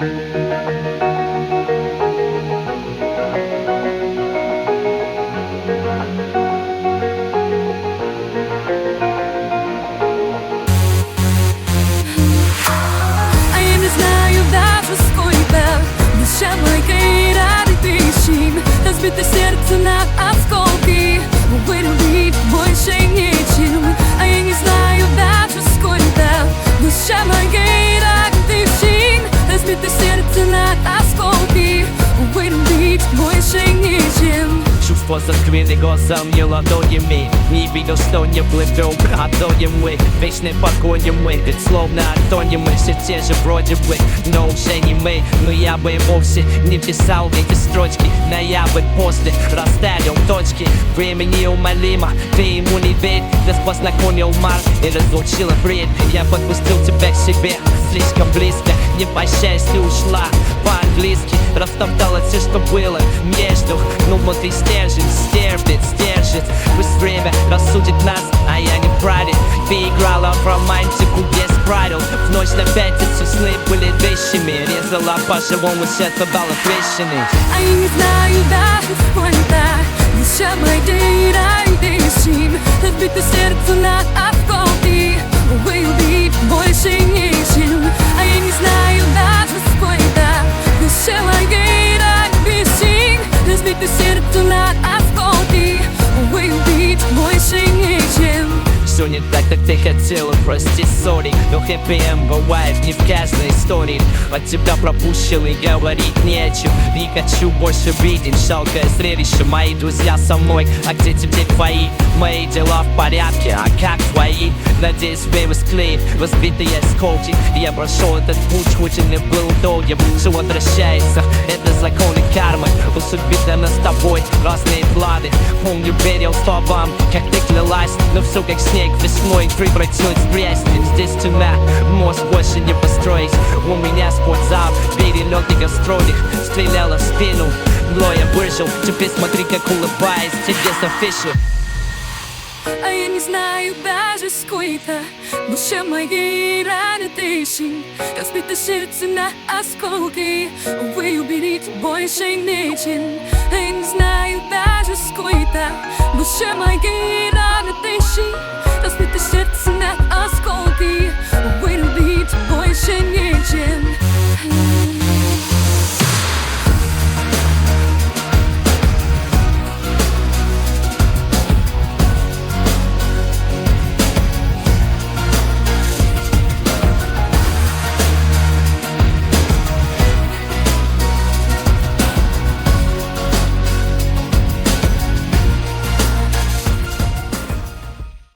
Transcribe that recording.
Разбито сердце на осколки. Увы, любить больше нечем. А я не знаю даже сколько. Душа моей разбитой чин. Разбито сердце на осколки. Увы, любить больше нечем. Чувства заскрыли глазом не ладонями. Не видел, что не плывем, отдоем мы. Вечной погоне мы, ведь словно отдонем мы. Все те же вроде бы, но уже не мы. Но я бы и вовсе не писал эти строчки. Но я бы после расставил точки. Время неумолимо, ты ему не верь. Нас познакомил Марк и разлучил бред. Я подпустил тебя к себе слишком близко. Не прощаясь, ты ушла по-английски. Растоптала все, что было между. Ну вот и стержень, стерпит, стержит. Пусть время рассудит нас, а я не правит. Ты играла в романтику без правил. В ночь на пятницу сны были вещами. Резала по-живому, сердце дало трещины. А я не знаю даже сколько. Душа моей разбитой чин. Разбито сердце на осколки. Увы, любить больше нечем. А я не знаю даже сколько. Душа моей разбитой чин. Разбито сердце на осколки. Увы, любить больше нечем. Все не так, как ты хотела, прости, сори. Но хэппи-энд бывает не в каждой истории. От тебя пропущен и говорить не о чем. Не хочу больше видеть жалкое зрелище. Мои друзья со мной, а где теперь твои? Мои дела в порядке, а как твои? Надеюсь, время склеит разбитые осколки. Я прошел этот путь, хоть и не был долгим. Все возвращается, это законы кармы. У судьбы дано с тобой разные планы. Помню, верил словам, как ты клялась. Но все как снег весной превратилось в грязь. Здесь тьма, мост больше не построить. У меня спортзал, перелетников стройных стреляла в спину, но я выжил. Теперь смотри, как улыбаясь, тебе official. А я не знаю даже сколько. Душа моей разбитой чин. Разбито сердце на осколки. Увы, любить больше нечем. А я не знаю даже сколько. Душа моей разбитой чин. Разбито сердце на осколки. Увы, любить больше нечем.